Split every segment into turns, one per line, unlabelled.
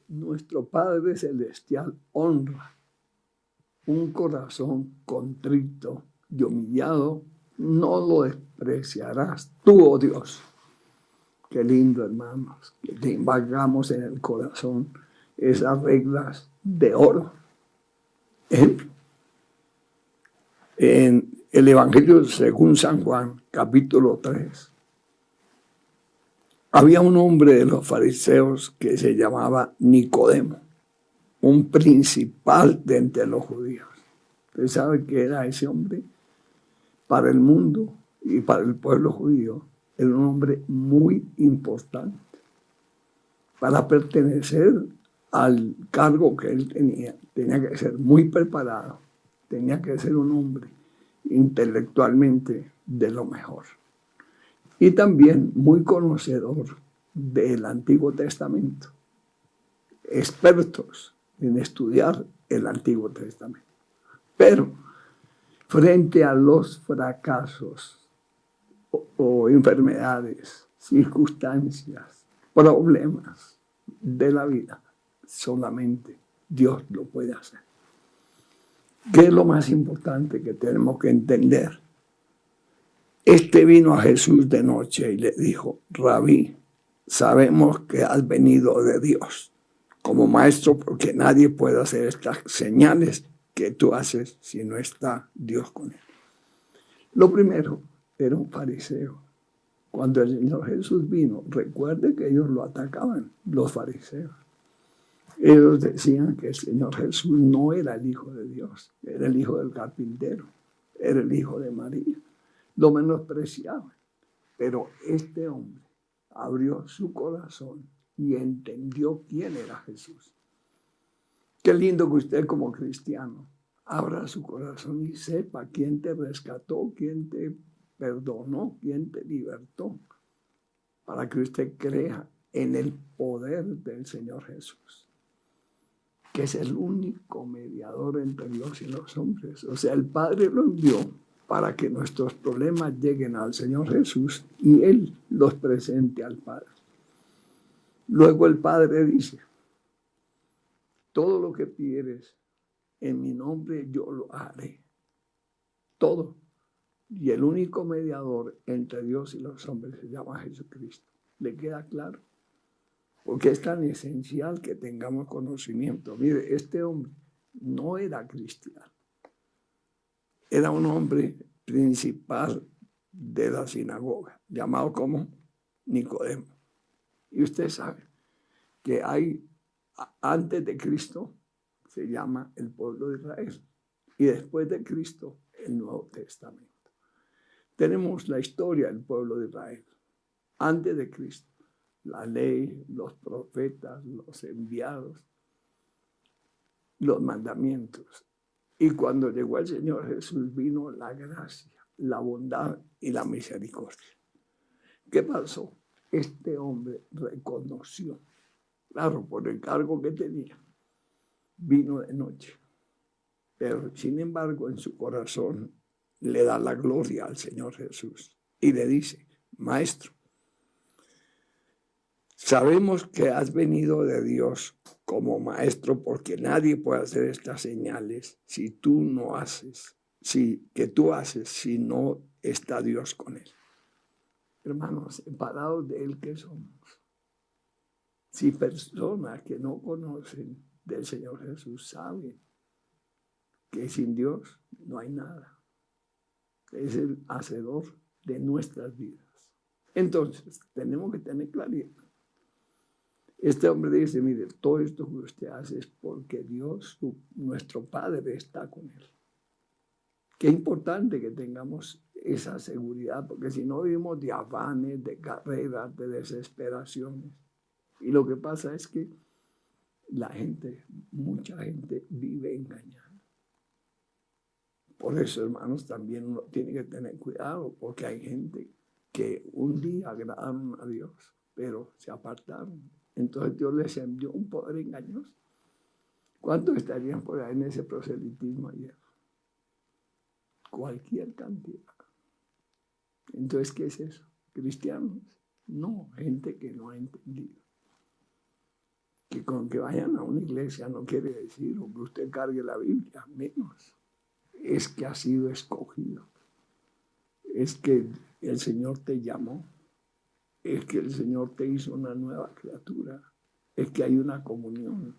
nuestro Padre Celestial honra un corazón contrito y humillado, no lo despreciarás tú, oh Dios. Qué lindo, hermanos, que te embargamos en el corazón esas reglas de oro. En el Evangelio según San Juan, capítulo 3, había un hombre de los fariseos que se llamaba Nicodemo, un principal de entre los judíos. ¿Usted sabe qué era ese hombre? Para el mundo y para el pueblo judío, era un hombre muy importante. Para pertenecer al cargo que él tenía que ser muy preparado, tenía que ser un hombre intelectualmente de lo mejor. Y también muy conocedor del Antiguo Testamento, expertos en estudiar el Antiguo Testamento. Pero frente a los fracasos o enfermedades, circunstancias, problemas de la vida, solamente Dios lo puede hacer. ¿Qué es lo más importante que tenemos que entender? Vino a Jesús de noche y le dijo: Rabí, sabemos que has venido de Dios como maestro, porque nadie puede hacer estas señales que tú haces si no está Dios con él. Lo primero, era un fariseo. Cuando el Señor Jesús vino, recuerde que ellos lo atacaban, los fariseos. Ellos decían que el Señor Jesús no era el Hijo de Dios, era el hijo del carpintero, era el hijo de María. Lo menospreciaban. Pero este hombre abrió su corazón y entendió quién era Jesús. Qué lindo que usted como cristiano abra su corazón y sepa quién te rescató, quién te perdonó, quién te libertó, para que usted crea en el poder del Señor Jesús, que es el único mediador entre Dios y los hombres. O sea, el Padre lo envió para que nuestros problemas lleguen al Señor Jesús y Él los presente al Padre. Luego el Padre dice: todo lo que pidieres en mi nombre yo lo haré. Todo. Y el único mediador entre Dios y los hombres se llama Jesucristo. ¿Le queda claro? Porque es tan esencial que tengamos conocimiento. Mire, este hombre no era cristiano. Era un hombre principal de la sinagoga, llamado como Nicodemo. Y usted sabe que antes de Cristo se llama el pueblo de Israel y después de Cristo el Nuevo Testamento. Tenemos la historia del pueblo de Israel. Antes de Cristo, la ley, los profetas, los enviados, los mandamientos. Y cuando llegó el Señor Jesús vino la gracia, la bondad y la misericordia. ¿Qué pasó? Este hombre reconoció, claro, por el cargo que tenía, vino de noche. Pero sin embargo en su corazón le da la gloria al Señor Jesús y le dice: Maestro, sabemos que has venido de Dios como maestro, porque nadie puede hacer estas señales si tú no haces, que tú haces si no está Dios con él. Hermanos, separados de él, ¿qué somos? Si personas que no conocen del Señor Jesús saben que sin Dios no hay nada. Es el hacedor de nuestras vidas. Entonces, tenemos que tener claridad. Este hombre dice: mire, todo esto que usted hace es porque Dios, nuestro Padre, está con él. Qué importante que tengamos esa seguridad, porque si no vivimos de afanes, de carreras, de desesperaciones. Y lo que pasa es que mucha gente vive engañada. Por eso, hermanos, también uno tiene que tener cuidado, porque hay gente que un día agradaron a Dios, pero se apartaron. Entonces Dios les envió un poder engañoso. ¿Cuántos estarían por ahí en ese proselitismo ayer? Cualquier cantidad. Entonces, ¿qué es eso? ¿Cristianos? No, gente que no ha entendido que con que vayan a una iglesia no quiere decir o que usted cargue la Biblia, menos. Es que ha sido escogido. Es que el Señor te llamó. Es que el Señor te hizo una nueva criatura. Es que hay una comunión.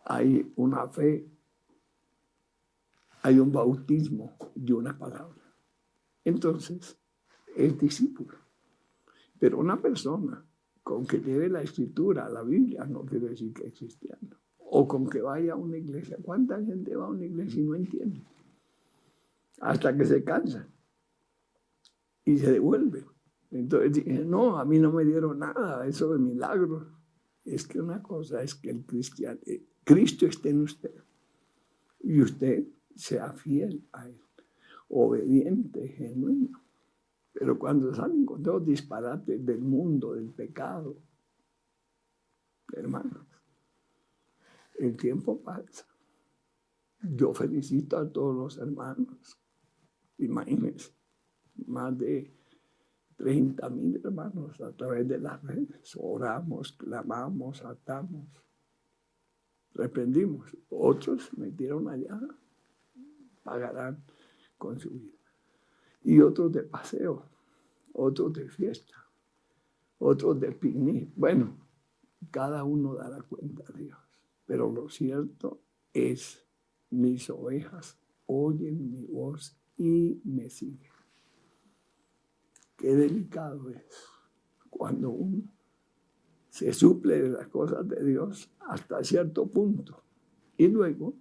Hay una fe. Hay un bautismo y una palabra. Entonces, es discípulo. Pero una persona con que lleve la escritura, la Biblia, no quiere decir que es cristiano. O con que vaya a una iglesia. ¿Cuánta gente va a una iglesia y no entiende? Hasta que se cansa y se devuelve. Entonces dije, no, a mí no me dieron nada, eso de milagros. Es que una cosa es que Cristo esté en usted y usted sea fiel a Él, obediente, genuino. Pero cuando salen con todos disparates del mundo, del pecado, hermanos, el tiempo pasa. Yo felicito a todos los hermanos. Imagínense, más de 30,000 hermanos a través de las redes. Oramos, clamamos, atamos, reprendimos. Otros metieron allá, pagarán con su vida. Y otros de paseo, otros de fiesta, otros de picnic. Bueno, cada uno dará cuenta a Dios. Pero lo cierto es, mis ovejas oyen mi voz y me siguen. Qué delicado es cuando uno se suple de las cosas de Dios hasta cierto punto. Y luego,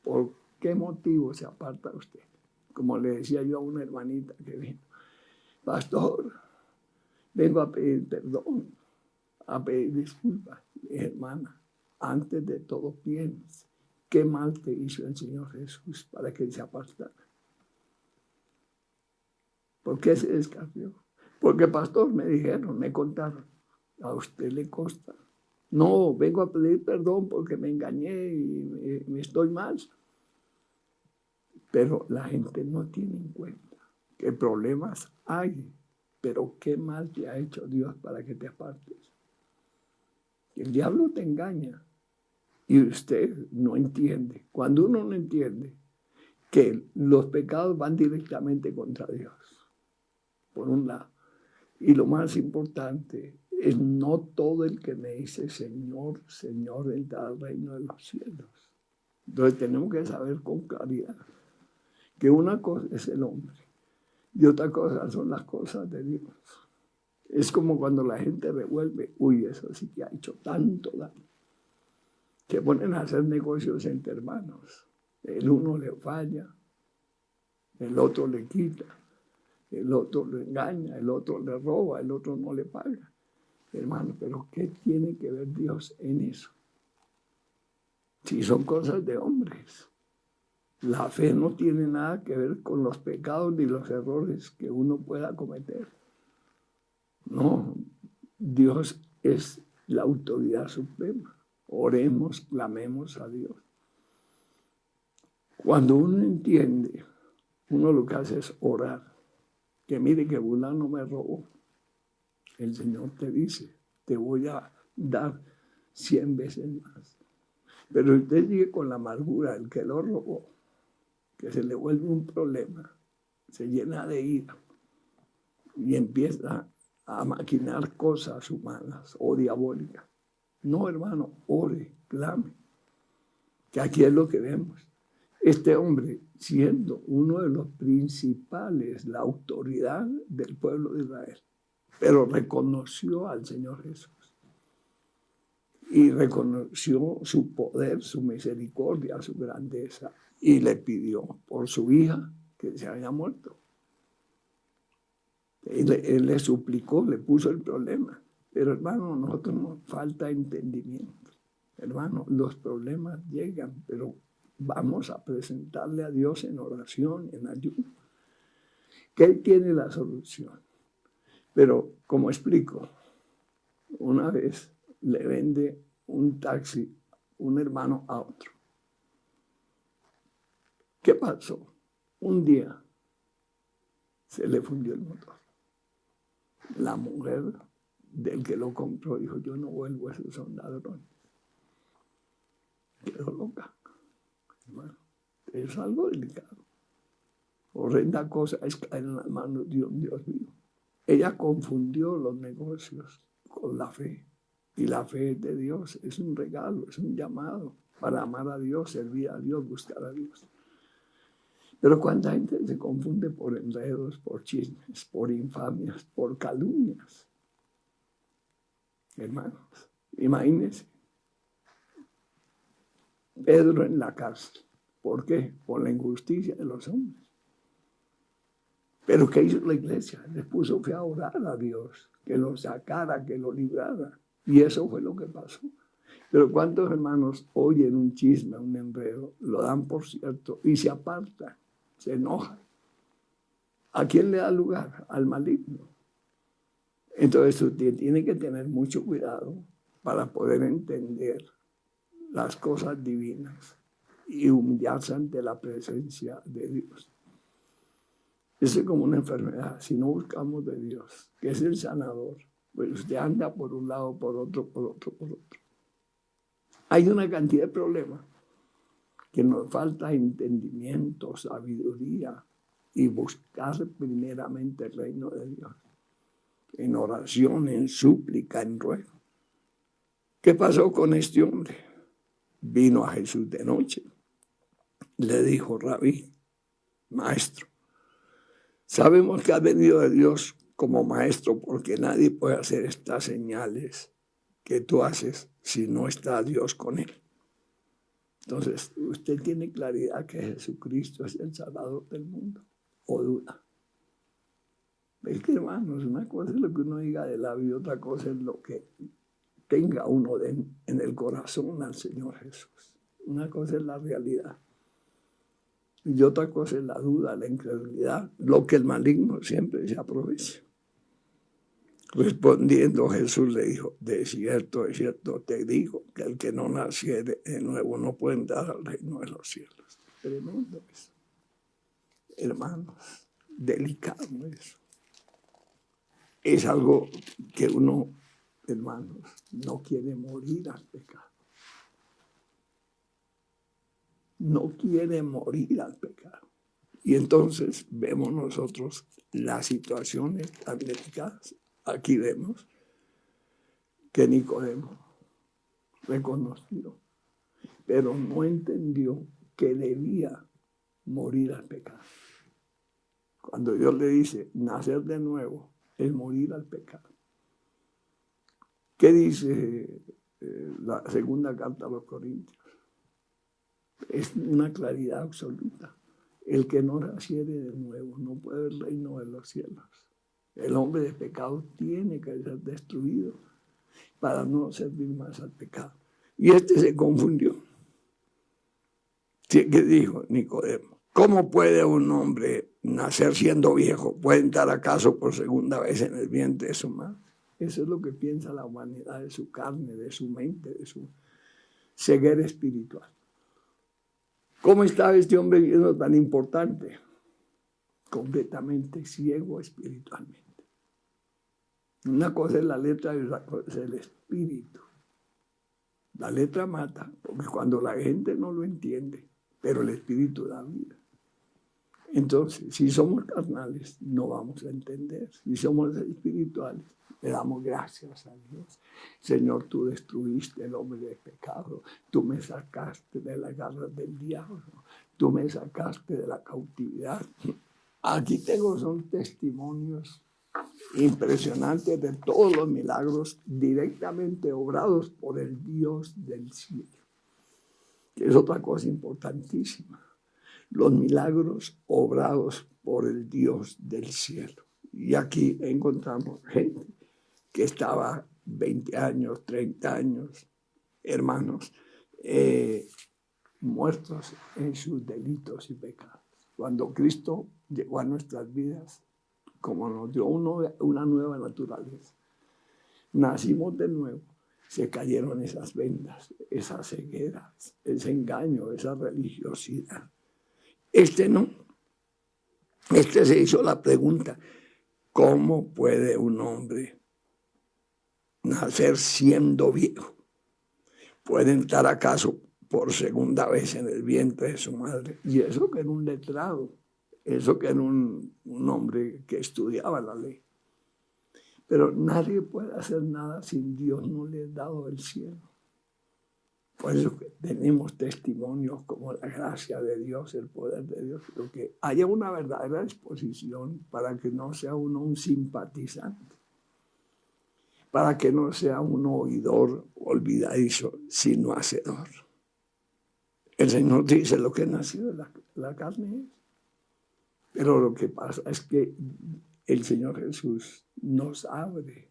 ¿por qué motivo se aparta usted? Como le decía yo a una hermanita que vino, pastor, vengo a pedir perdón, a pedir disculpas. Mi hermana, antes de todo piensa, ¿qué mal te hizo el Señor Jesús para que se apartara? ¿Por qué se descarrió? Porque, pastor, me dijeron, me contaron. A usted le consta. No, vengo a pedir perdón porque me engañé y me estoy mal. Pero la gente no tiene en cuenta que problemas hay, pero qué mal te ha hecho Dios para que te apartes. El diablo te engaña y usted no entiende. Cuando uno no entiende que los pecados van directamente contra Dios, por un lado. Y lo más importante es no todo el que me dice Señor, Señor entra al reino de los cielos. Entonces tenemos que saber con claridad que una cosa es el hombre y otra cosa son las cosas de Dios. Es como cuando la gente revuelve, uy, eso sí que ha hecho tanto daño. Se ponen a hacer negocios entre hermanos. El uno le falla, el otro le quita. El otro lo engaña, el otro le roba, el otro no le paga. Hermano, pero ¿qué tiene que ver Dios en eso? Si son cosas de hombres. La fe no tiene nada que ver con los pecados ni los errores que uno pueda cometer. No, Dios es la autoridad suprema. Oremos, clamemos a Dios. Cuando uno entiende, uno lo que hace es orar. Que mire que fulano me robó. El Señor te dice, te voy a dar 100 veces más. Pero usted sigue con la amargura, el que lo robó, que se le vuelve un problema, se llena de ira y empieza a maquinar cosas humanas o diabólicas. No, hermano, ore, clame, que aquí es lo que vemos. Este hombre, siendo uno de los principales, la autoridad del pueblo de Israel, pero reconoció al Señor Jesús y reconoció su poder, su misericordia, su grandeza y le pidió por su hija que se había muerto. Él le suplicó, le puso el problema. Pero hermano, nosotros nos falta entendimiento. Hermano, los problemas llegan, pero vamos a presentarle a Dios en oración, en ayuno, que Él tiene la solución. Pero, como explico, una vez le vende un taxi un hermano a otro. ¿Qué pasó? Un día se le fundió el motor. La mujer del que lo compró dijo, yo no vuelvo, esos son ladrones. Quedó loca. Bueno, es algo delicado. Horrenda cosa es caer en las manos de un Dios mío. Ella confundió los negocios con la fe. Y la fe de Dios es un regalo, es un llamado para amar a Dios, servir a Dios, buscar a Dios. Pero cuánta gente se confunde por enredos, por chismes, por infamias, por calumnias. Hermanos, imagínense. Pedro en la cárcel. ¿Por qué? Por la injusticia de los hombres. Pero ¿qué hizo la iglesia? Les puso fe a orar a Dios, que lo sacara, que lo librara. Y eso fue lo que pasó. Pero ¿cuántos hermanos oyen un chisme, un enredo, lo dan por cierto y se apartan, se enojan? ¿A quién le da lugar? Al maligno. Entonces usted tiene que tener mucho cuidado para poder entender las cosas divinas y humillarse ante la presencia de Dios. Eso es como una enfermedad. Si no buscamos de Dios, que es el sanador, pues usted anda por un lado, por otro, por otro, por otro. Hay una cantidad de problemas que nos falta entendimiento, sabiduría y buscar primeramente el reino de Dios. En oración, en súplica, en ruego. ¿Qué pasó con este hombre? Vino a Jesús de noche. Le dijo, Rabí, maestro, sabemos que has venido de Dios como maestro porque nadie puede hacer estas señales que tú haces si no está Dios con él. Entonces, usted tiene claridad que Jesucristo es el Salvador del mundo, o duda. Es que, hermanos, una cosa es lo que uno diga de la vida, otra cosa es lo que tenga uno en el corazón al Señor Jesús. Una cosa es la realidad. Y otra cosa es la duda, la incredulidad, lo que el maligno siempre se aprovecha. Respondiendo Jesús le dijo, de cierto te digo que el que no naciere de nuevo no puede entrar al reino de los cielos. Tremendo eso. Hermanos, delicado eso. Es algo que uno, hermanos, no quiere morir al pecado. No quiere morir al pecado. Y entonces vemos nosotros las situaciones tan delicadas. Aquí vemos que Nicodemo reconoció, pero no entendió que debía morir al pecado. Cuando Dios le dice nacer de nuevo, es morir al pecado. ¿Qué dice la segunda carta a los Corintios? Es una claridad absoluta. El que no naciere de nuevo no puede ver el reino de los cielos. El hombre de pecado tiene que ser destruido para no servir más al pecado. Y se confundió. ¿Qué dijo Nicodemo? ¿Cómo puede un hombre nacer siendo viejo? ¿Puede entrar acaso por segunda vez en el vientre de su madre? Eso es lo que piensa la humanidad de su carne, de su mente, de su ceguera espiritual. ¿Cómo estaba este hombre viendo tan importante? Completamente ciego espiritualmente. Una cosa es la letra y otra cosa es el espíritu. La letra mata, porque cuando la gente no lo entiende, pero el espíritu da vida. Entonces, si somos carnales, no vamos a entender. Si somos espirituales, le damos gracias a Dios. Señor, tú destruiste el hombre de pecado. Tú me sacaste de las garras del diablo. Tú me sacaste de la cautividad. Aquí son testimonios impresionantes de todos los milagros directamente obrados por el Dios del cielo. Que es otra cosa importantísima. Los milagros obrados por el Dios del cielo. Y aquí encontramos gente que estaba 20 años, 30 años, hermanos, muertos en sus delitos y pecados. Cuando Cristo llegó a nuestras vidas, como nos dio una nueva naturaleza, nacimos de nuevo, se cayeron esas vendas, esas cegueras, ese engaño, esa religiosidad. No. Se hizo la pregunta, ¿cómo puede un hombre nacer siendo viejo. Puede entrar acaso por segunda vez en el vientre de su madre. Y eso que era un letrado, eso que era un hombre que estudiaba la ley. Pero nadie puede hacer nada sin Dios no le ha dado el cielo. Por eso que tenemos testimonios como la gracia de Dios, el poder de Dios, pero que haya una verdadera disposición para que no sea uno un simpatizante, para que no sea un oidor olvidadizo, sino hacedor. El Señor dice lo que nació de la carne es. Pero lo que pasa es que el Señor Jesús nos abre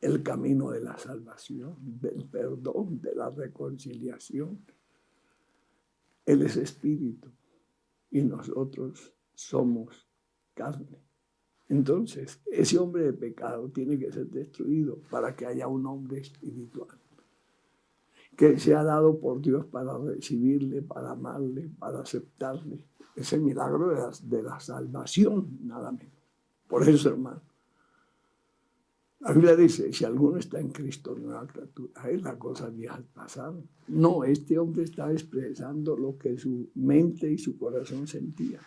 el camino de la salvación, del perdón, de la reconciliación. Él es espíritu y nosotros somos carne. Entonces, ese hombre de pecado tiene que ser destruido para que haya un hombre espiritual que se ha dado por Dios para recibirle, para amarle, para aceptarle. Es el milagro de la salvación, nada menos. Por eso, hermano, la Biblia dice, si alguno está en Cristo, nueva criatura, es la cosa vieja pasada. No, este hombre está expresando lo que su mente y su corazón sentían.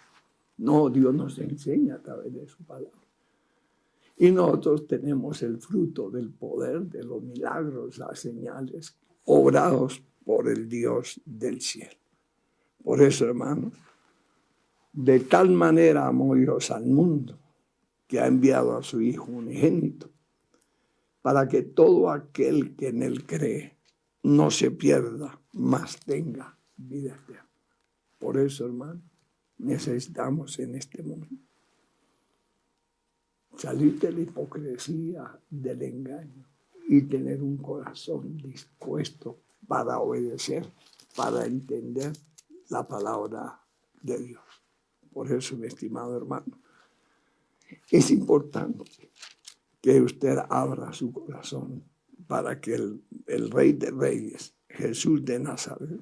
No, Dios nos enseña a través de su palabra. Y nosotros tenemos el fruto del poder, de los milagros, las señales, obrados por el Dios del cielo. Por eso, hermanos, de tal manera amó Dios al mundo, que ha enviado a su Hijo unigénito, para que todo aquel que en él cree no se pierda, mas tenga vida eterna. Por eso, hermano, necesitamos en este mundo salir de la hipocresía, del engaño y tener un corazón dispuesto para obedecer, para entender la palabra de Dios. Por eso, mi estimado hermano, es importante que usted abra su corazón para que el Rey de Reyes, Jesús de Nazaret,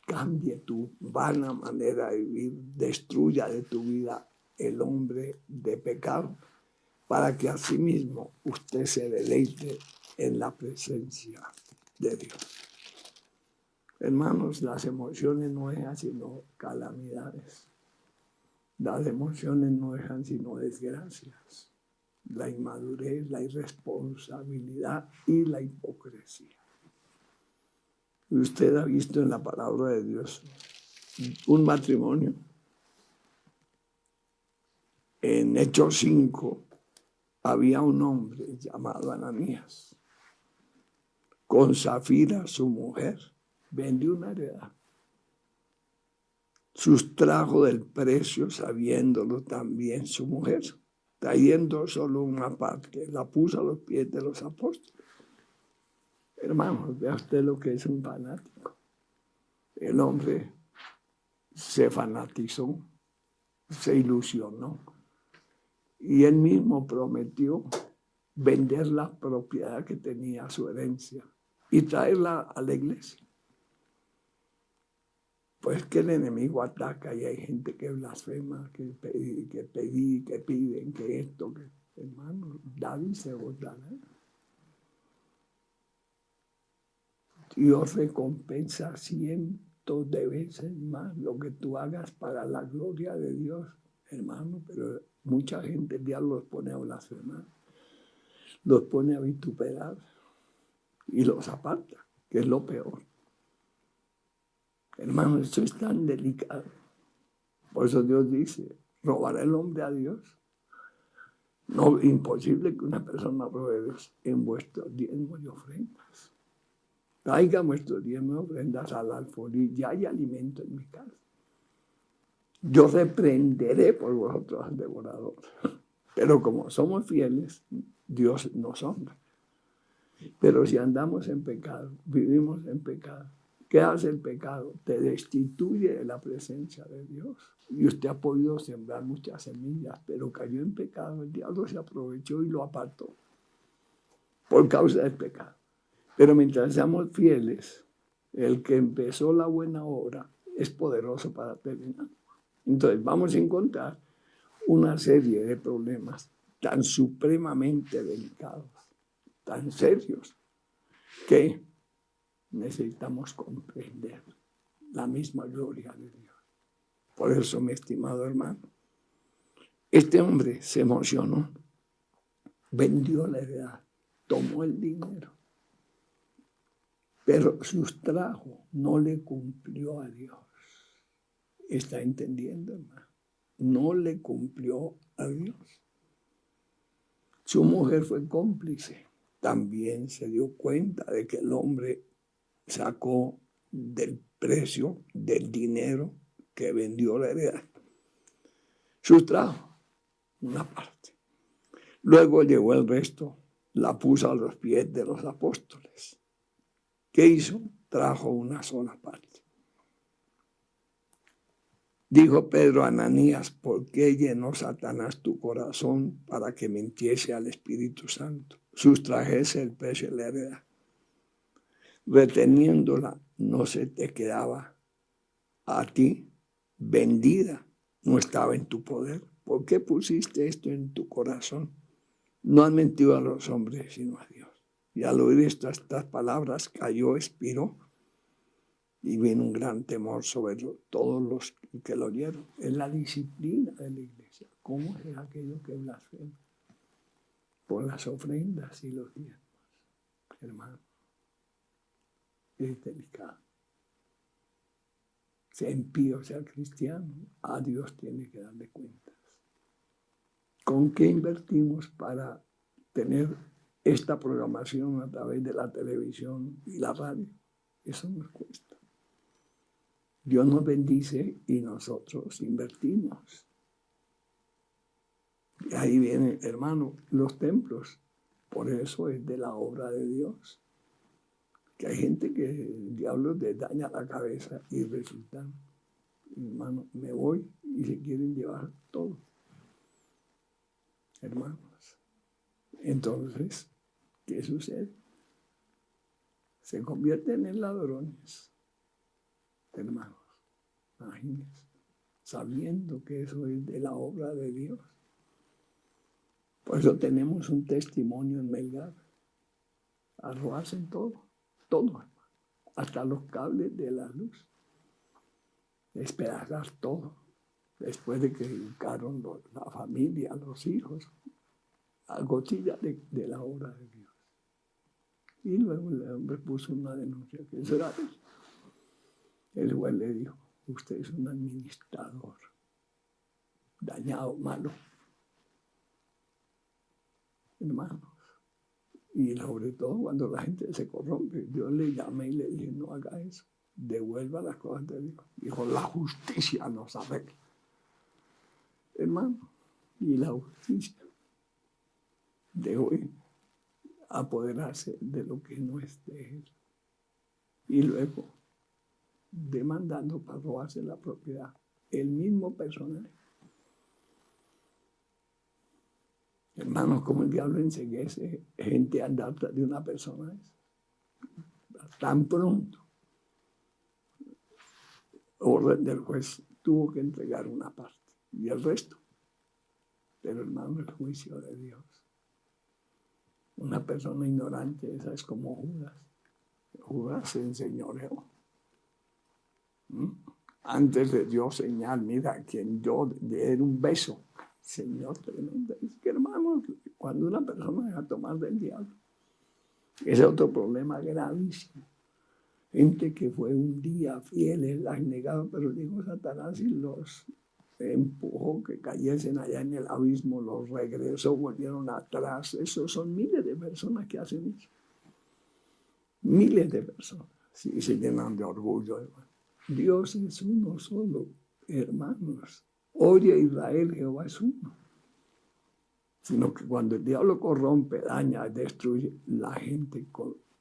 cambie tu vana manera de vivir, destruya de tu vida el hombre de pecado, para que asimismo usted se deleite en la presencia de Dios. Hermanos, las emociones no dejan sino calamidades. Las emociones no dejan sino desgracias. La inmadurez, la irresponsabilidad y la hipocresía. Usted ha visto en la palabra de Dios un matrimonio. En Hechos 5 había un hombre llamado Ananías. Con Zafira, su mujer, vendió una heredad. Sustrajo del precio, sabiéndolo también su mujer, trayendo solo una parte, la puso a los pies de los apóstoles. Hermanos, vea usted lo que es un fanático. El hombre se fanatizó, se ilusionó. Y él mismo prometió vender la propiedad que tenía, su herencia, y traerla a la iglesia. Pues que el enemigo ataca y hay gente que blasfema, que piden, que esto, que hermano, David se votará. Dios recompensa cientos de veces más lo que tú hagas para la gloria de Dios, hermano, pero mucha gente el diablo los pone a blasfemar, los pone a vituperar y los aparta, que es lo peor. Hermano, esto es tan delicado. Por eso Dios dice, ¿robará el hombre a Dios? No, imposible que una persona robe a Dios en vuestros diezmos y ofrendas. Traiga vuestros diezmos y ofrendas al alfolí, ya hay alimento en mi casa. Yo reprenderé por vosotros al devorador. Pero como somos fieles, Dios nos honra. Pero si andamos en pecado, vivimos en pecado, ¿qué hace el pecado? Te destituye de la presencia de Dios. Y usted ha podido sembrar muchas semillas, pero cayó en pecado. El diablo se aprovechó y lo apartó por causa del pecado. Pero mientras seamos fieles, el que empezó la buena obra es poderoso para terminar. Entonces vamos a encontrar una serie de problemas tan supremamente delicados tan serios que necesitamos comprender la misma gloria de Dios. Por eso, mi estimado hermano, este hombre se emocionó, vendió la heredad, tomó el dinero, pero sustrajo, no le cumplió a Dios. ¿Está entendiendo, hermano? No le cumplió a Dios. Su mujer fue cómplice. También se dio cuenta de que el hombre sacó del precio del dinero que vendió la heredad. Sustrajo una parte. Luego llevó el resto, la puso a los pies de los apóstoles. ¿Qué hizo? Trajo una sola parte. Dijo Pedro a Ananías, ¿por qué llenó Satanás tu corazón para que mintiese al Espíritu Santo? Sustrajese el precio de la heredad. Reteniéndola, no se te quedaba a ti vendida, no estaba en tu poder. ¿Por qué pusiste esto en tu corazón? No has mentido a los hombres, sino a Dios. Y al oír estas palabras, cayó, expiró, y vino un gran temor sobre todos los que lo oyeron. Es la disciplina de la iglesia. ¿Cómo es aquello que blasfema? Por las ofrendas y los diezmos, hermano. Es delicado. Sea impío, sea cristiano, a Dios tiene que darle cuentas. ¿Con qué invertimos para tener esta programación a través de la televisión y la radio? Eso nos cuesta. Dios nos bendice y nosotros invertimos. Y ahí vienen, hermano, los templos. Por eso es de la obra de Dios. Que hay gente que el diablo les daña la cabeza y resulta, hermano, me voy y se quieren llevar todo. Hermanos. Entonces, ¿qué sucede? Se convierten en ladrones, hermanos. Imagínense, sabiendo que eso es de la obra de Dios. Por eso tenemos un testimonio en Melgar. Arrojarse todo, todo, hasta los cables de la luz. Despedazar todo. Después de que educaron la familia, los hijos, a gotillas de la obra de Dios. Y luego el hombre puso una denuncia, que eso era él. El juez le dijo, usted es un administrador, dañado, malo. Hermanos, y sobre todo cuando la gente se corrompe, yo le llamé y le dije, no haga eso, devuelva las cosas de Dios. Dijo, la justicia nos arregla. Hermano, y la justicia dejó apoderarse de lo que no es de él. Y luego, demandando para robarse la propiedad, el mismo personaje. Hermanos, como el diablo enseguece gente a andar de una persona tan pronto. Orden del juez tuvo que entregar una parte y el resto. Pero hermano, el juicio de Dios. Una persona ignorante, esa es como Judas. Judas se enseñoreó. Antes le dio señal, mira, quien yo le dé un beso. Señor, tremendo. Es que hermanos, cuando una persona deja tomar del diablo, ese es otro problema gravísimo. Gente que fue un día fieles, las negaban, pero dijo Satanás y los empujó que cayesen allá en el abismo, los regresó, volvieron atrás. Esos son miles de personas que hacen eso. Miles de personas. Sí, se llenan de orgullo, hermano. Dios es uno solo, hermanos. Oye Israel, Jehová es uno. Sino que cuando el diablo corrompe, daña, destruye, la gente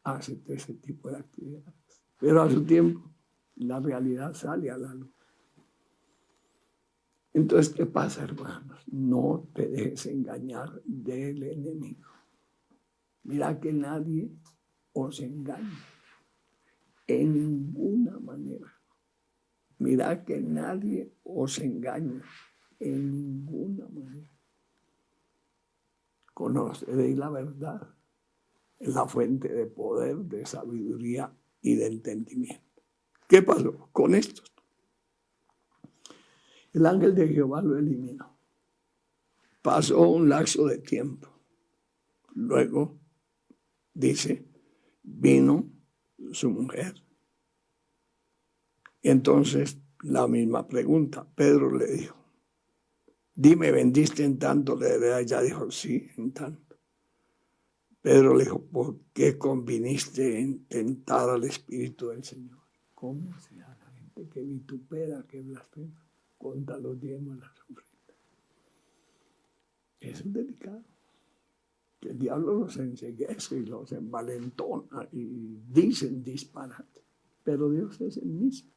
hace ese tipo de actividades. Pero a su tiempo, la realidad sale a la luz. Entonces, ¿qué pasa, hermanos? No te dejes engañar del enemigo. Mira que nadie os engañe. En ninguna manera. Mira que nadie os engañe. En ninguna manera. Conoceréis la verdad Es la fuente de poder, de sabiduría y de entendimiento. ¿Qué pasó con esto? El ángel de Jehová lo eliminó. Pasó un lapso de tiempo. Luego, dice, vino su mujer. Y entonces la misma pregunta. Pedro le dijo, dime, ¿vendiste en tanto la heredad? Ella dijo, sí, en tanto. Pedro le dijo, ¿por qué conviniste en tentar al Espíritu del Señor? ¿Cómo será la gente que vitupera, que blasfema contra los diezmos y las ofrendas? Eso es delicado. Que el diablo los enceguece y los envalentona y dicen disparate. Pero Dios es el mismo.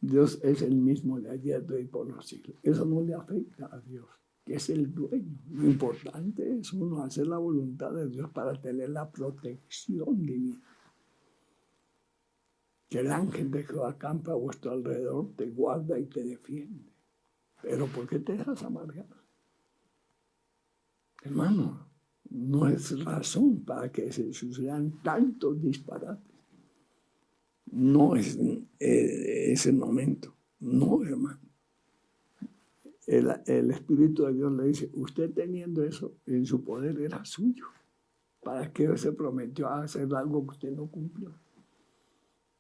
Dios es el mismo de ayer, de hoy, por los siglos. Eso no le afecta a Dios, que es el dueño. Lo importante es uno hacer la voluntad de Dios para tener la protección divina. Que el ángel de Jehová acampa a vuestro alrededor, te guarda y te defiende. Pero ¿por qué te dejas amargar? Hermano, no es razón para que se sucedan tantos disparates. No es ese momento. No, hermano. El Espíritu de Dios le dice, usted teniendo eso en su poder era suyo. ¿Para qué se prometió a hacer algo que usted no cumplió?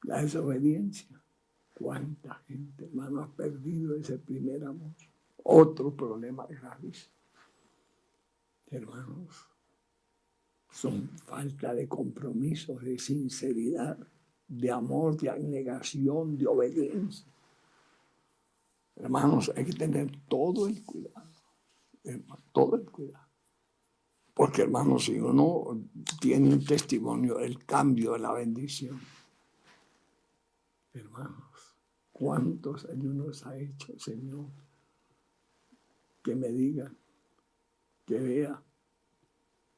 La desobediencia. ¿Cuánta gente, hermano, ha perdido ese primer amor? Otro problema gravísimo. Hermanos, son falta de compromiso, de sinceridad, de amor, de abnegación, de obediencia. Hermanos, hay que tener todo el cuidado, hermano, todo el cuidado. Porque, hermanos, si uno tiene un testimonio del cambio de la bendición, hermanos, ¿cuántos ayunos ha hecho, Señor? Que me digan, que vea,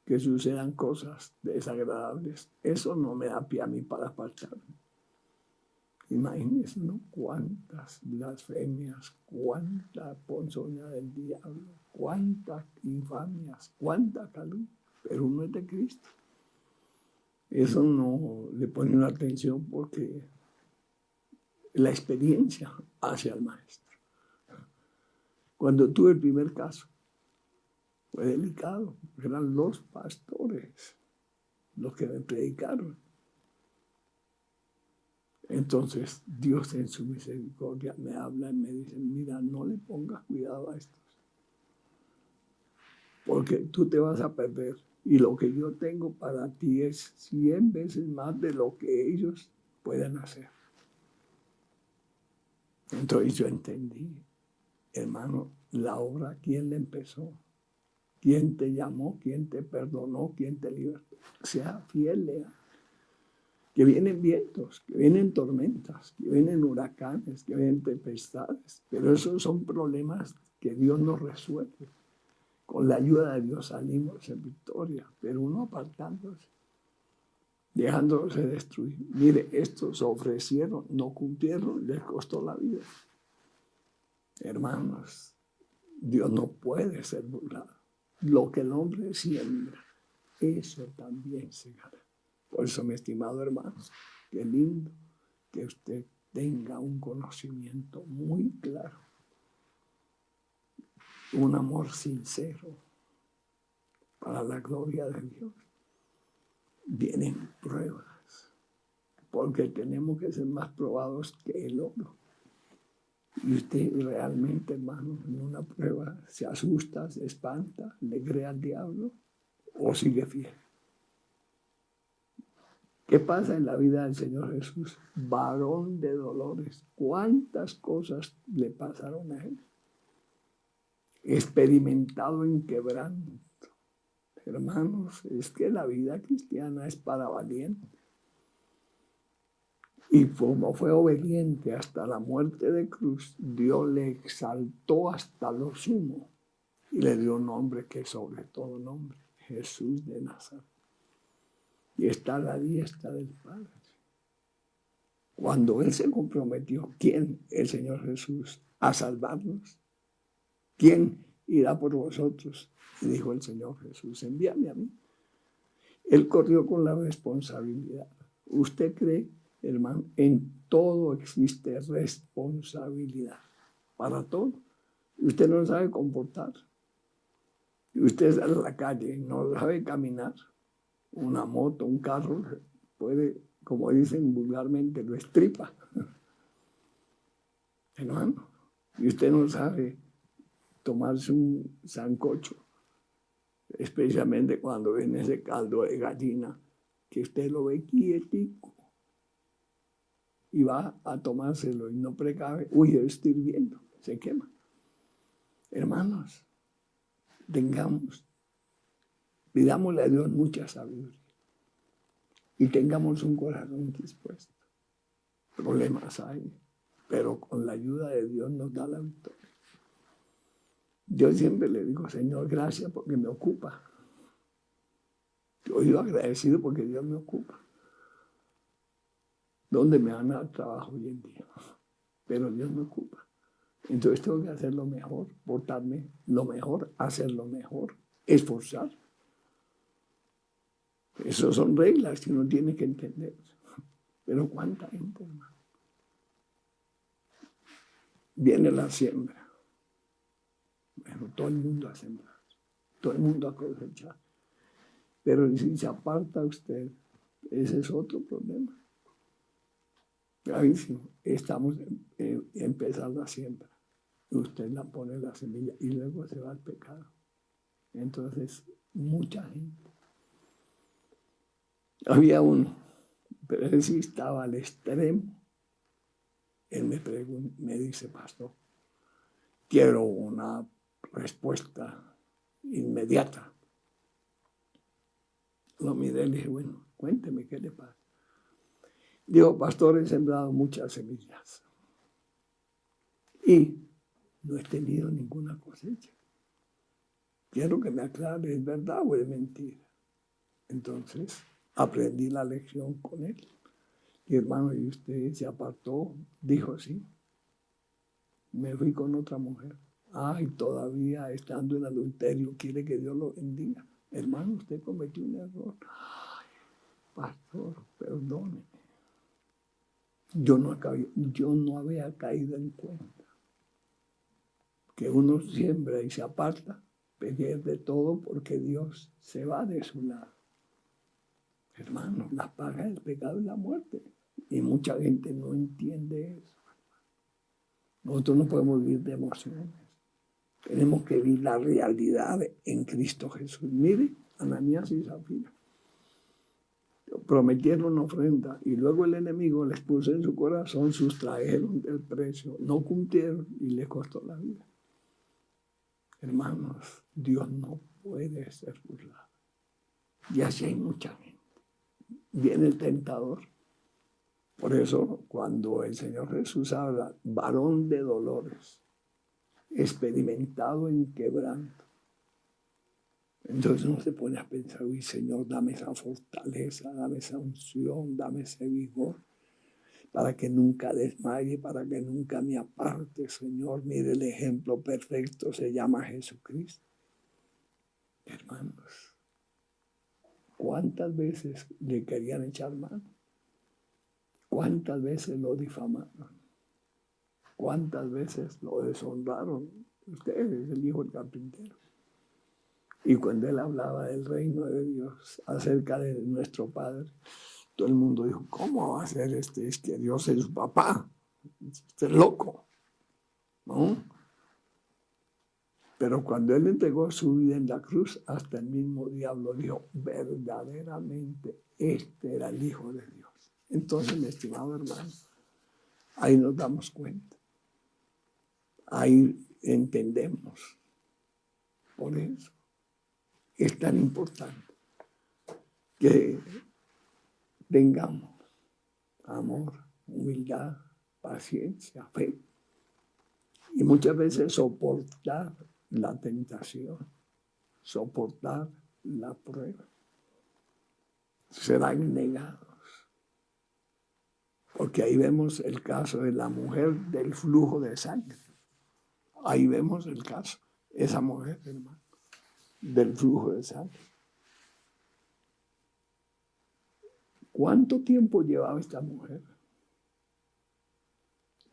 que sucedan cosas desagradables. Eso no me da pie a mí para apartarme. Imagínense, ¿no? Cuántas blasfemias, cuánta ponzoña del diablo, cuántas infamias, cuánta calumnia, pero uno es de Cristo. Eso no le pone una atención porque la experiencia hace al maestro. Cuando tuve el primer caso, fue delicado, eran los pastores los que me predicaron. Entonces Dios en su misericordia me habla y me dice, mira, no le pongas cuidado a estos, porque tú te vas a perder y lo que yo tengo para ti es 100 veces más de lo que ellos pueden hacer. Entonces yo entendí, hermano, la obra, ¿quién la empezó? ¿Quién te llamó? ¿Quién te perdonó? ¿Quién te libertó? Sea fiel, leal. Que vienen vientos, que vienen tormentas, que vienen huracanes, que vienen tempestades, pero esos son problemas que Dios nos resuelve. Con la ayuda de Dios salimos en victoria, pero uno apartándose, dejándose destruir. Mire, estos ofrecieron, no cumplieron, les costó la vida. Hermanos, Dios no puede ser burlado. Lo que el hombre siembra, eso también se gana. Por eso, mi estimado hermano, qué lindo que usted tenga un conocimiento muy claro, un amor sincero para la gloria de Dios. Vienen pruebas, porque tenemos que ser más probados que el oro. Y usted realmente, hermano, en una prueba se asusta, se espanta, le cree al diablo o sigue fiel. ¿Qué pasa en la vida del Señor Jesús? Varón de dolores. ¿Cuántas cosas le pasaron a él? Experimentado en quebranto. Hermanos, es que la vida cristiana es para valientes. Y como fue obediente hasta la muerte de cruz, Dios le exaltó hasta lo sumo y le dio un nombre que es sobre todo nombre, Jesús de Nazaret. Y está a la diestra del Padre. Cuando Él se comprometió, ¿quién? El Señor Jesús, a salvarnos. ¿Quién irá por vosotros? Y dijo el Señor Jesús, envíame a mí. Él corrió con la responsabilidad. ¿Usted cree, hermano? En todo existe responsabilidad. Para todo. Usted no sabe comportar. Usted sale a la calle y no sabe caminar. Una moto, un carro, puede, como dicen vulgarmente, lo estripa. Hermano, y usted no sabe tomarse un sancocho, especialmente cuando viene ese caldo de gallina, que usted lo ve quietico y va a tomárselo y no precave, uy, estoy hirviendo, se quema. Hermanos, pidámosle a Dios mucha sabiduría y tengamos un corazón dispuesto. Problemas hay, pero con la ayuda de Dios nos da la victoria. Yo siempre le digo, Señor, gracias porque me ocupa. Yo he ido agradecido porque Dios me ocupa. ¿Dónde me van a dar trabajo hoy en día? Pero Dios me ocupa. Entonces tengo que hacer lo mejor, portarme lo mejor, hacer lo mejor, esforzar. Esas son reglas que uno tiene que entender. Pero ¿cuánta gente, hermano? Viene la siembra. Bueno, todo el mundo a sembrar, todo el mundo a cosechar. Pero si se aparta usted, ese es otro problema. Gravísimo. Estamos empezando la siembra. Usted la pone la semilla y luego se va al pecado. Entonces, mucha gente. Había uno, pero él sí estaba al extremo. Él me dice, pastor, quiero una respuesta inmediata. Lo miré y le dije, bueno, cuénteme qué le pasa. Digo, pastor, he sembrado muchas semillas y no he tenido ninguna cosecha. Quiero que me aclare, ¿es verdad o es mentira? Entonces, aprendí la lección con él. Y hermano, ¿y usted se apartó? Dijo, sí. Me fui con otra mujer. Ay, todavía estando en adulterio, quiere que Dios lo bendiga. Hermano, usted cometió un error. Ay, pastor, perdone. Yo no había caído en cuenta que uno siembra y se aparta, pierde todo porque Dios se va de su lado. Hermano, la paga del pecado es la muerte. Y mucha gente no entiende eso. Nosotros no podemos vivir de emociones. Tenemos que vivir la realidad en Cristo Jesús. Mire, Ananías y Zafira prometieron una ofrenda y luego el enemigo les puso en su corazón, sustrajeron del precio, no cumplieron y les costó la vida. Hermanos, Dios no puede ser burlado. Y así hay mucha gente. Viene el tentador. Por eso, cuando el Señor Jesús habla, varón de dolores, experimentado en quebranto, entonces uno se pone a pensar, uy, Señor, dame esa fortaleza, dame esa unción, dame ese vigor, para que nunca desmaye, para que nunca me aparte, Señor. Mire, el ejemplo perfecto se llama Jesucristo. Hermanos, ¿cuántas veces le querían echar mano? ¿Cuántas veces lo difamaron? ¿Cuántas veces lo deshonraron? Usted es el hijo del carpintero. Y cuando él hablaba del reino de Dios, acerca de nuestro Padre, todo el mundo dijo, ¿cómo va a ser este? Es que Dios es su papá. Este es loco, ¿no? Pero cuando él entregó su vida en la cruz, hasta el mismo diablo dijo, verdaderamente, este era el Hijo de Dios. Entonces, mi estimado hermano, ahí nos damos cuenta. Ahí entendemos. Por eso es tan importante que tengamos amor, humildad, paciencia, fe. Y muchas veces soportar la tentación, soportar la prueba. Serán negados. Porque ahí vemos el caso de la mujer del flujo de sangre. Ahí vemos el caso. Esa mujer, hermano, del flujo de sangre. ¿Cuánto tiempo llevaba esta mujer?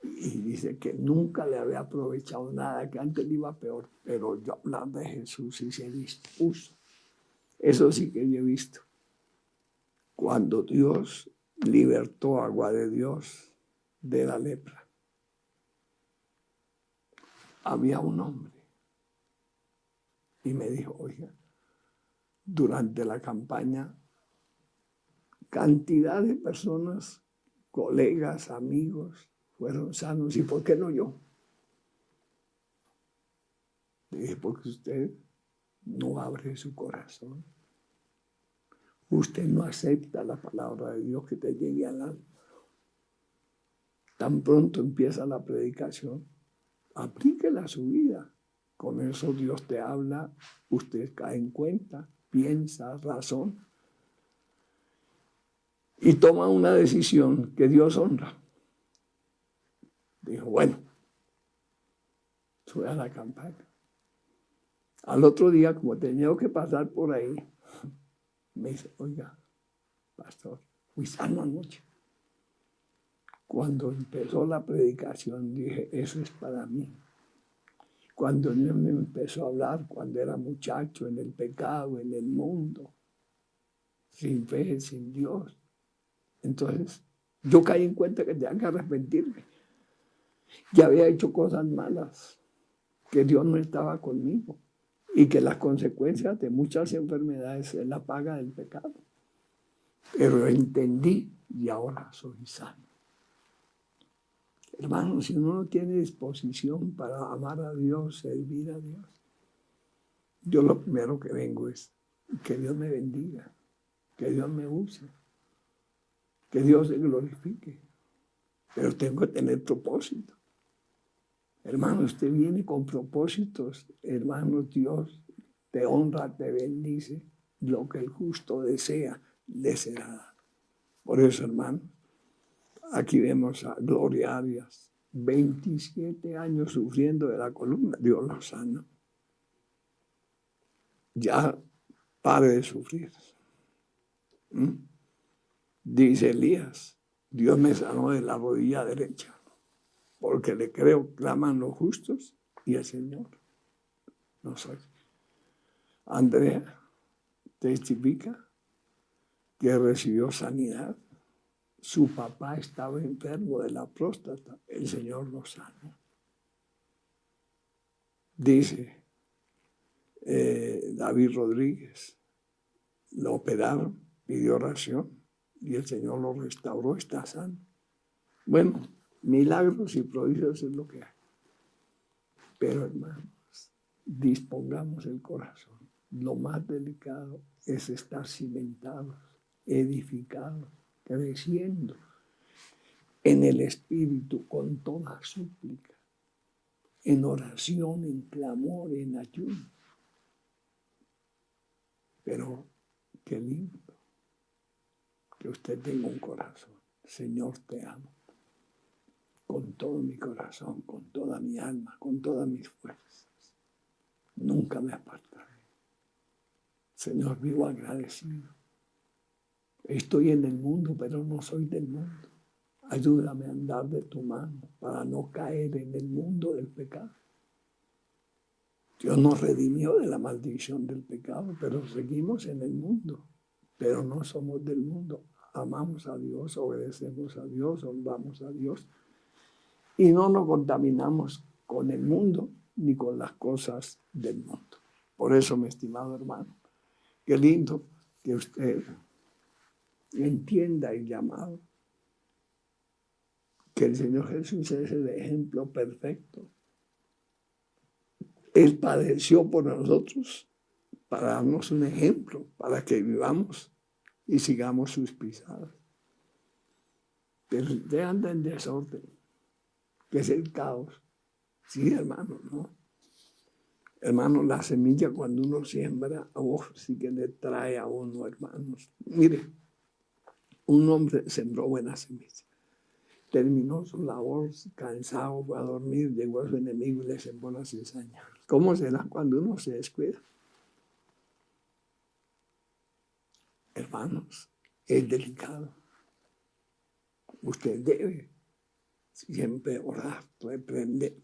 Y dice que nunca le había aprovechado nada, que antes le iba peor. Pero yo hablar de Jesús y se dispuso. Eso sí que yo he visto. Cuando Dios libertó agua de Dios de la lepra, había un hombre y me dijo, oiga, durante la campaña, cantidad de personas, colegas, amigos, fueron sanos. ¿Y por qué no yo? Le dije, porque usted no abre su corazón. Usted no acepta la palabra de Dios que te llegue al alma. Tan pronto empieza la predicación, aplíquela a su vida. Con eso Dios te habla, usted cae en cuenta, piensa, razón y toma una decisión que Dios honra. Dijo, bueno, fue a la campaña. Al otro día, como tenía que pasar por ahí, me dice, oiga, pastor, fui sano anoche. Cuando empezó la predicación, dije, eso es para mí. Cuando Dios me empezó a hablar, cuando era muchacho, en el pecado, en el mundo, sin fe, sin Dios. Entonces, yo caí en cuenta que tenía que arrepentirme. Ya había hecho cosas malas, que Dios no estaba conmigo y que las consecuencias de muchas enfermedades es la paga del pecado. Pero entendí y ahora soy sano. Hermano, si uno no tiene disposición para amar a Dios, servir a Dios, yo lo primero que vengo es que Dios me bendiga, que Dios me use, que Dios se glorifique. Pero tengo que tener propósito. Hermano, usted viene con propósitos. Hermano, Dios te honra, te bendice. Lo que el justo desea, le será dado. Por eso, hermano, aquí vemos a Gloria Arias, 27 años sufriendo de la columna. Dios lo sana. Ya pare de sufrir. Dice Elías, Dios me sanó de la rodilla derecha, porque le creo, claman los justos y el Señor nos oye. Andrea testifica que recibió sanidad. Su papá estaba enfermo de la próstata, el Señor lo sanó. Dice David Rodríguez, lo operaron, pidió oración y el Señor lo restauró, está sano. Bueno, milagros y prodigios es lo que hay. Pero hermanos, dispongamos el corazón. Lo más delicado es estar cimentados, edificados, creciendo en el Espíritu con toda súplica, en oración, en clamor, en ayuno. Pero qué lindo que usted tenga un corazón. Señor, te amo. Con todo mi corazón, con toda mi alma, con todas mis fuerzas. Nunca me apartaré. Señor, vivo agradecido. Estoy en el mundo, pero no soy del mundo. Ayúdame a andar de tu mano para no caer en el mundo del pecado. Dios nos redimió de la maldición del pecado, pero seguimos en el mundo. Pero no somos del mundo. Amamos a Dios, obedecemos a Dios, honramos a Dios. Y no nos contaminamos con el mundo ni con las cosas del mundo. Por eso, mi estimado hermano, qué lindo que usted entienda el llamado, que el Señor Jesús es el ejemplo perfecto. Él padeció por nosotros para darnos un ejemplo, para que vivamos y sigamos sus pisadas. Pero usted anda en desorden, que es el caos. Sí, hermano, ¿no? Hermano, la semilla cuando uno siembra, sí que le trae a uno, hermanos. Mire, un hombre sembró buena semilla. Terminó su labor cansado, fue a dormir, llegó a su enemigo y le sembró la cizaña. ¿Cómo será cuando uno se descuida? Hermanos, es delicado. Usted debe siempre orar, reprender,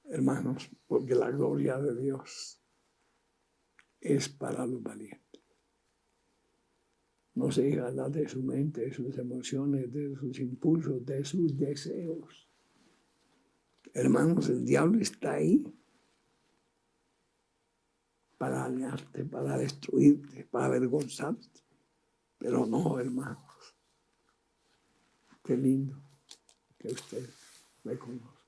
hermanos, porque la gloria de Dios es para los valientes. No se gana de su mente, de sus emociones, de sus impulsos, de sus deseos. Hermanos, el diablo está ahí para dañarte, para destruirte, para avergonzarte. Pero no, hermanos. Qué lindo que usted me conozca.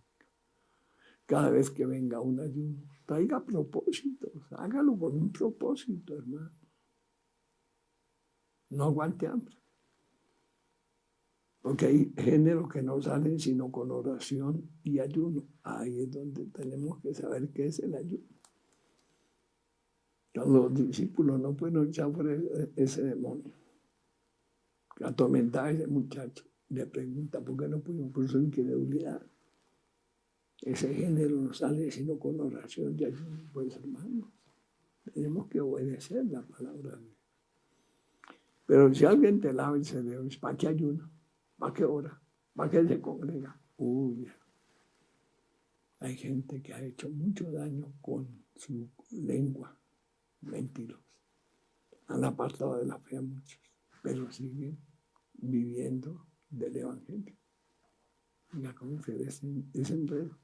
Cada vez que venga un ayuno, traiga propósitos, hágalo con un propósito, hermano. No aguante hambre. Porque hay géneros que no salen sino con oración y ayuno. Ahí es donde tenemos que saber qué es el ayuno. Los discípulos no pueden echar por ese demonio que atormentaba a ese muchacho. Le pregunta por qué no pudimos, por su incredulidad. Ese género no sale sino con oración y ayuno. Pues hermanos, tenemos que obedecer la palabra de Dios. Pero si alguien te lava el cerebro, ¿para qué ayuna? ¿Para qué ora? ¿Para qué se congrega? Uy, hay gente que ha hecho mucho daño con su lengua, mentirosa. Han apartado de la fe a muchos, pero siguen viviendo del Evangelio. Mira cómo se desenreda.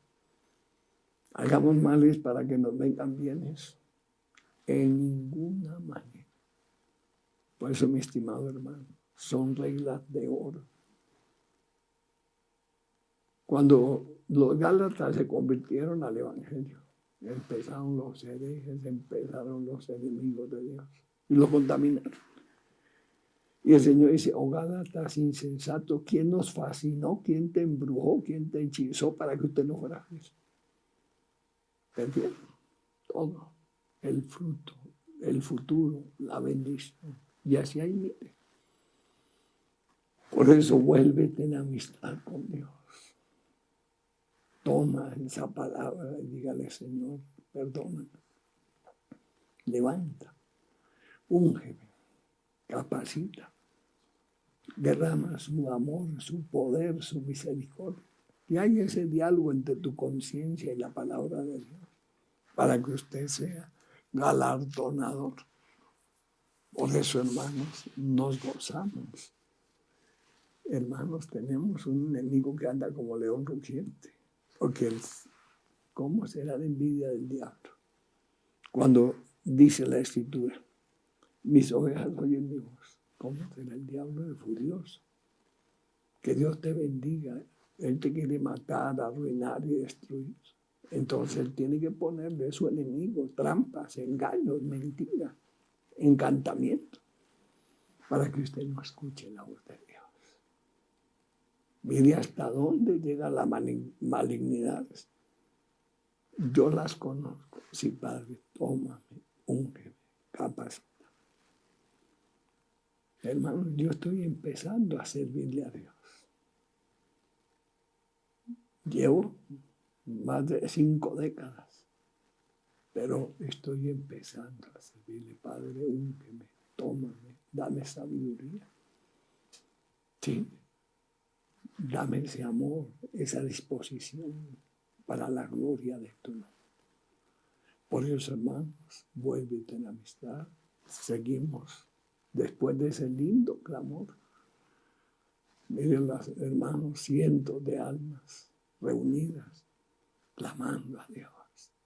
Hagamos males para que nos vengan bienes. En ninguna manera. Por eso, mi estimado hermano, son reglas de oro. Cuando los Gálatas se convirtieron al Evangelio, empezaron los herejes, empezaron los enemigos de Dios y los contaminaron. Y el Señor dice, oh Gálatas insensato, ¿quién nos fascinó? ¿Quién te embrujó? ¿Quién te hechizó para que usted no fuera Jesús? ¿Entienden? Todo, el fruto, el futuro, la bendición. Y así hay mire. Por eso vuélvete en amistad con Dios. Toma esa palabra y dígale, Señor, perdóname. Levanta, úngeme, capacita, derrama su amor, su poder, su misericordia. Y hay ese diálogo entre tu conciencia y la palabra de Dios para que usted sea galardonador. Por eso, hermanos, nos gozamos. Hermanos, tenemos un enemigo que anda como león rugiente, porque ¿cómo será la envidia del diablo? Cuando dice la Escritura, mis ovejas oyen mi voz, ¿cómo será el diablo de furioso? Que Dios te bendiga. Él te quiere matar, arruinar y destruir. Entonces él tiene que ponerle a su enemigo trampas, engaños, mentiras, encantamiento, para que usted no escuche la voz de Dios. Mire hasta dónde llega la malignidad. Yo las conozco. Sí, Padre, tómame, úngeme, capacita. Hermano, yo estoy empezando a servirle a Dios. Llevo más de 5 décadas, pero estoy empezando a servirle, Padre, úngeme, tómame, dame sabiduría. Sí, dame ese amor, esa disposición para la gloria de tu nombre. Por eso, hermanos, vuélvete en amistad. Seguimos después de ese lindo clamor. Miren, hermanos, cientos de almas reunidas, clamando a Dios.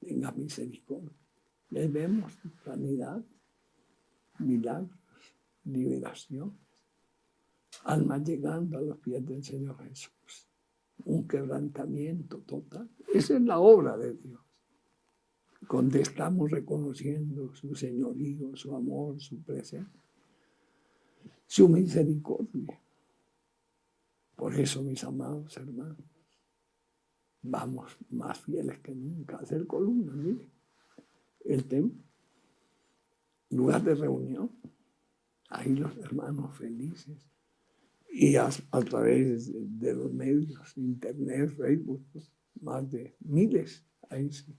Tenga misericordia. Y ahí vemos sanidad, milagros, liberación. Almas llegando a los pies del Señor Jesús. Un quebrantamiento total. Esa es la obra de Dios. Donde estamos reconociendo su señorío, su amor, su presencia, su misericordia. Por eso, mis amados hermanos, vamos más fieles que nunca a hacer columnas. Mire, el templo, lugar de reunión, ahí los hermanos felices. Y a través de los medios, internet, Facebook, más de miles, ahí sí,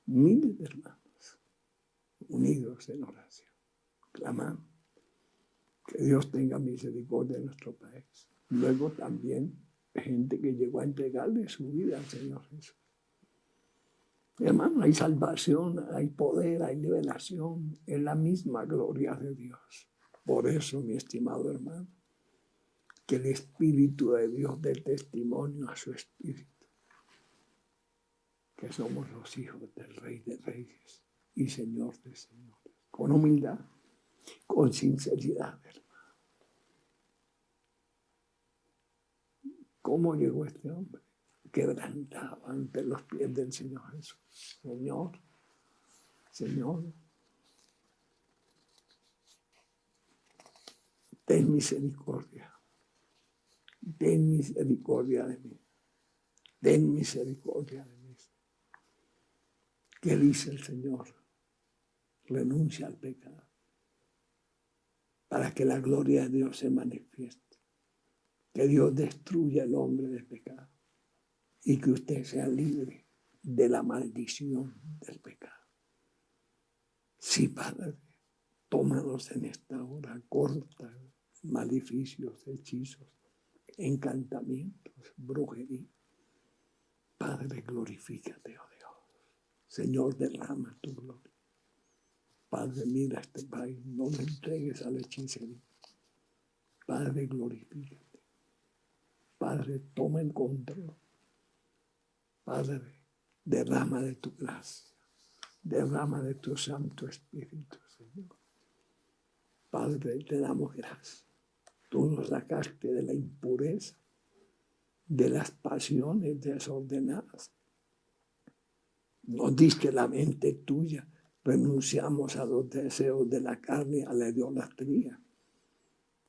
miles de hermanos unidos en oración. clamando que Dios tenga misericordia de nuestro país. Luego también gente que llegó a entregarle su vida al Señor Jesús. Mi hermano, hay salvación, hay poder, hay liberación en la misma gloria de Dios. Por eso, mi estimado hermano, que el Espíritu de Dios dé testimonio a su Espíritu, que somos los hijos del Rey de Reyes y Señor de Señores, con humildad, con sinceridad, hermano. ¿Cómo llegó este hombre? Quebrantado ante los pies del Señor Jesús. Señor, Señor, ten misericordia. Ten misericordia de mí. Ten misericordia de mí. ¿Qué dice el Señor? Renuncia al pecado para que la gloria de Dios se manifieste. Que Dios destruya al hombre del pecado y que usted sea libre de la maldición del pecado. Sí, Padre, tómanos en esta hora, corta maleficios, hechizos, encantamientos, brujería. Padre, glorifícate, oh Dios. Señor, derrama tu gloria. Padre, mira este país, no lo entregues a la hechicería. Padre, glorifícate. Padre, toma el control. Padre, derrama de tu gracia. Derrama de tu Santo Espíritu, Señor. Padre, te damos gracias. Tú nos sacaste de la impureza, de las pasiones desordenadas. Nos diste la mente tuya. Renunciamos a los deseos de la carne, a la idolatría.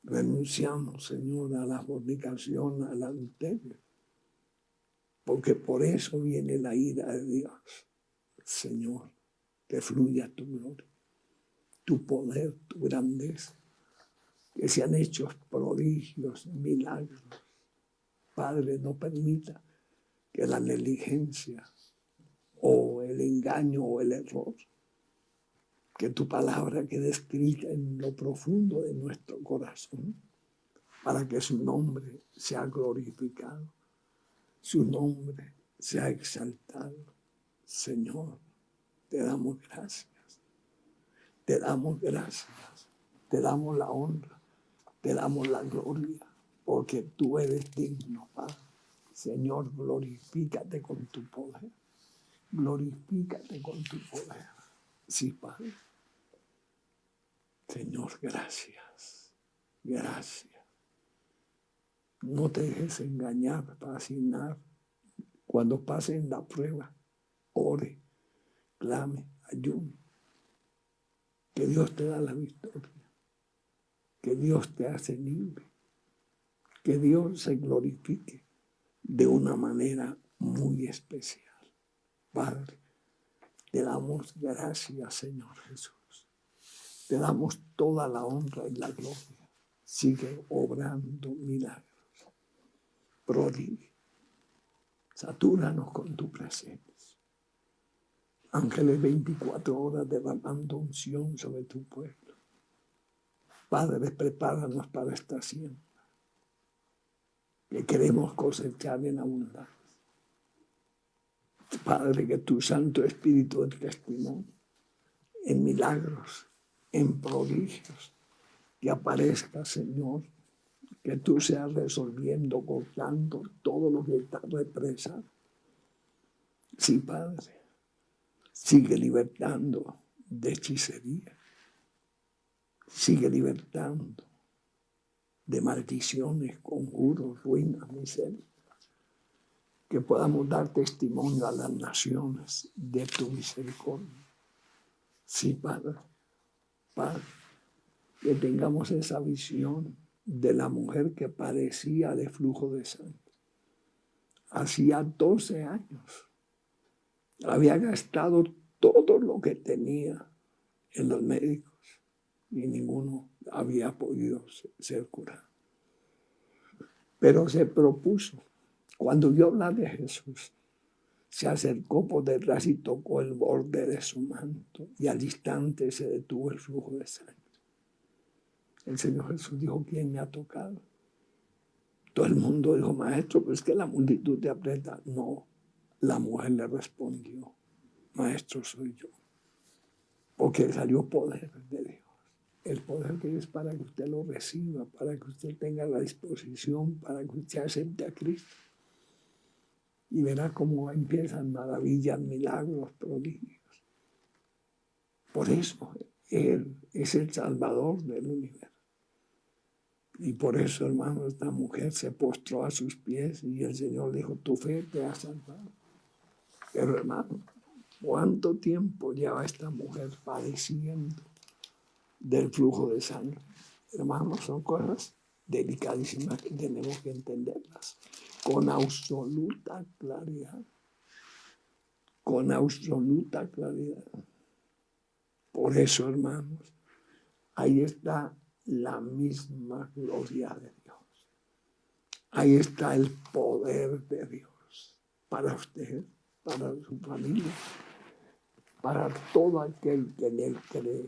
Renunciamos, Señor, a la fornicación, al adulterio. Porque por eso viene la ira de Dios. Señor, que fluya tu gloria, tu poder, tu grandeza. Que sean hechos prodigios, milagros. Padre, no permita que la negligencia o el engaño o el error, que tu palabra quede escrita en lo profundo de nuestro corazón, para que su nombre sea glorificado, su nombre sea exaltado. Señor, te damos gracias, te damos gracias, te damos la honra, te damos la gloria, porque tú eres digno, Padre. Señor, glorifícate con tu poder, glorifícate con tu poder. Sí, Padre. Señor, gracias, gracias. No te dejes engañar, fascinar. Cuando pasen la prueba, ore, clame, ayune. Que Dios te da la victoria. Que Dios te hace libre. Que Dios se glorifique de una manera muy especial. Padre, te damos gracias, Señor Jesús. Te damos toda la honra y la gloria. Sigue obrando milagros, prodigios. Satúranos con tu presencia. Ángeles 24 horas derramando unción sobre tu pueblo. Padre, prepáranos para esta siembra, que queremos cosechar en abundancia. Padre, que tu Santo Espíritu de testimonio, en milagros, en prodigios, que aparezca, Señor, que tú seas resolviendo, cortando todo lo que está represado. Sí, Padre, sigue libertando de hechicería, sigue libertando de maldiciones, conjuros, ruinas, miserias, que podamos dar testimonio a las naciones de tu misericordia. Sí, Padre, Padre, que tengamos esa visión de la mujer que padecía de flujo de sangre. Hacía 12 años. Había gastado todo lo que tenía en los médicos y ninguno había podido ser curado. Pero se propuso, cuando vio hablar de Jesús, se acercó por detrás y tocó el borde de su manto y al instante se detuvo el flujo de sangre. El Señor Jesús dijo, ¿quién me ha tocado? Todo el mundo dijo, maestro, pero es que la multitud te aprieta. No, la mujer le respondió, maestro, soy yo. Porque salió poder de Dios. El poder que es para que usted lo reciba, para que usted tenga la disposición, para que usted acepte a Cristo. Y verá cómo empiezan maravillas, milagros, prodigios. Por eso Él es el Salvador del universo. Y por eso, hermano, esta mujer se postró a sus pies y el Señor dijo, tu fe te ha salvado. Pero, hermano, ¿cuánto tiempo lleva esta mujer padeciendo del flujo de sangre? Hermanos, son cosas delicadísimas que tenemos que entenderlas con absoluta claridad. Con absoluta claridad. Por eso, hermanos, ahí está la misma gloria de Dios. Ahí está el poder de Dios para usted, para su familia, para todo aquel que en Él cree,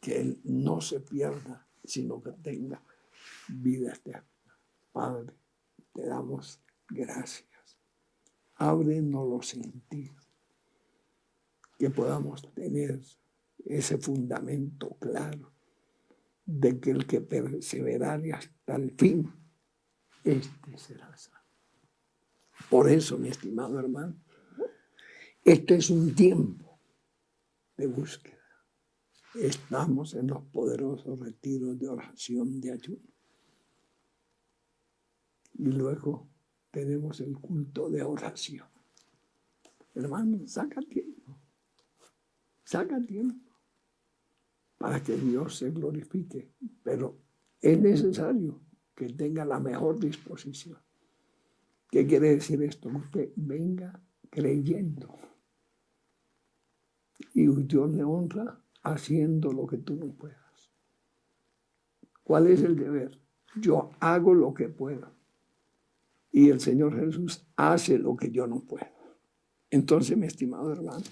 que Él no se pierda, sino que tenga vida eterna. Padre, te damos gracias. Ábrenos los sentidos, que podamos tener ese fundamento claro de que el que perseverare hasta el fin, este será salvo. Por eso, mi estimado hermano, este es un tiempo de búsqueda. Estamos en los poderosos retiros de oración, de ayuno. Y luego tenemos el culto de oración. Hermano, saca tiempo para que Dios se glorifique. Pero es necesario que tenga la mejor disposición. ¿Qué quiere decir esto? Que usted venga creyendo. Y Dios le honra haciendo lo que tú no puedas. ¿Cuál es el deber? Yo hago lo que puedo. Y el Señor Jesús hace lo que yo no puedo. Entonces, mi estimado hermano,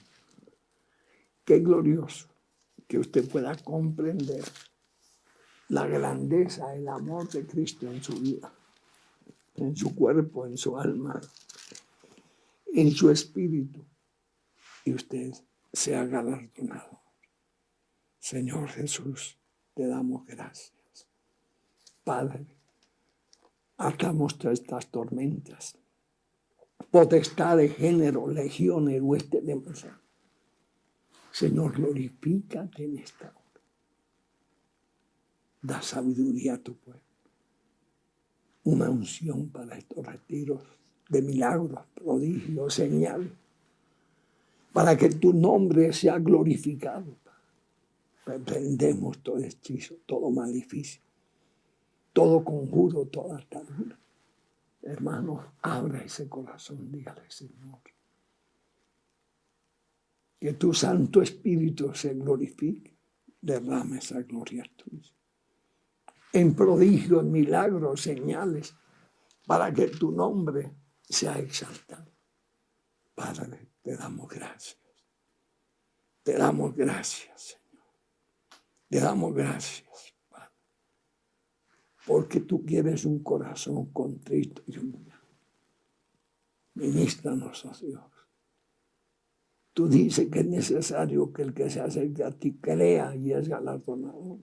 qué glorioso que usted pueda comprender la grandeza, el amor de Cristo en su vida, en su cuerpo, en su alma, en su espíritu, y usted sea galardonado. Señor Jesús, te damos gracias. Padre, atamos todas estas tormentas, potestad de género, legiones, huestes de masa. Señor, glorifícate en esta hora. Da sabiduría a tu pueblo. Una unción para estos retiros de milagros, prodigios, señales, para que tu nombre sea glorificado. Reprendemos todo hechizo, todo maleficio, todo conjuro, toda atadura. Hermanos, abra ese corazón, dígale, Señor, que tu Santo Espíritu se glorifique, derrame esa gloria tuya. En prodigios, milagros, señales, para que tu nombre sea exaltado. Padre, te damos gracias. Te damos gracias, Señor. Te damos gracias, Padre. Porque tú quieres un corazón contrito y humillado. Ministranos, oh Dios. Tú dices que es necesario que el que se acerque a ti crea y es galardonador.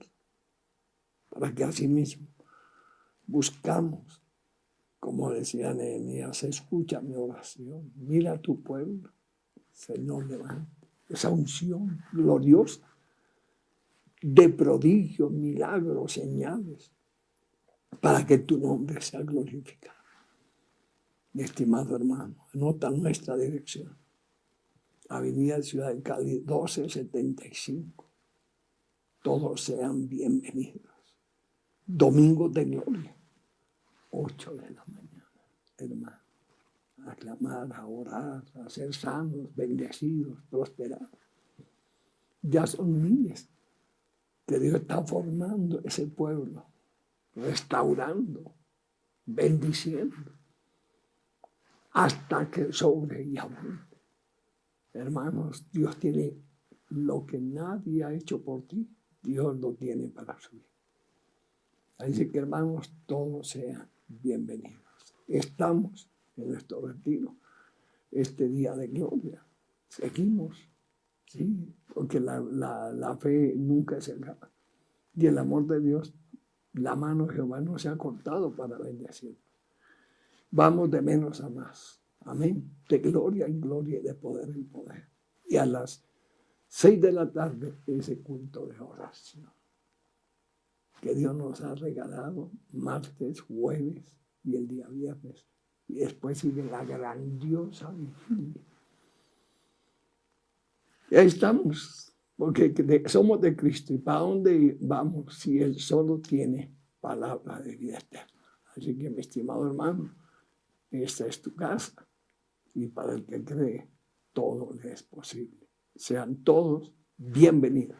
Para que así mismo buscamos, como decía Nehemías, escucha mi oración, mira a tu pueblo, Señor, levanta esa unción gloriosa de prodigios, milagros, señales, para que tu nombre sea glorificado. Mi estimado hermano, anota nuestra dirección. Avenida Ciudad de Cali, 1275. Todos sean bienvenidos. Domingo de gloria, 8 de la mañana, hermano. A clamar, a orar, a ser sanos, bendecidos, prosperados. Ya son miles que Dios está formando ese pueblo, restaurando, bendiciendo, hasta que sobre y abunde. Hermanos, Dios tiene lo que nadie ha hecho por ti, Dios lo tiene para su vida. Así que, hermanos, todos sean bienvenidos. Estamos en nuestro retiro, este día de gloria. Seguimos, sí, porque la fe nunca se acaba. Y el amor de Dios, la mano de Jehová no se ha cortado para bendecir. Vamos de menos a más. Amén. De gloria en gloria y de poder en poder. Y a las 6 de la tarde, ese culto de oración que Dios nos ha regalado martes, jueves y el día viernes. Y después sigue la grandiosa vigilia. Y ahí estamos, porque somos de Cristo. ¿Y para dónde vamos si Él solo tiene palabra de vida eterna? Así que, mi estimado hermano, esta es tu casa. Y para el que cree, todo le es posible. Sean todos bienvenidos.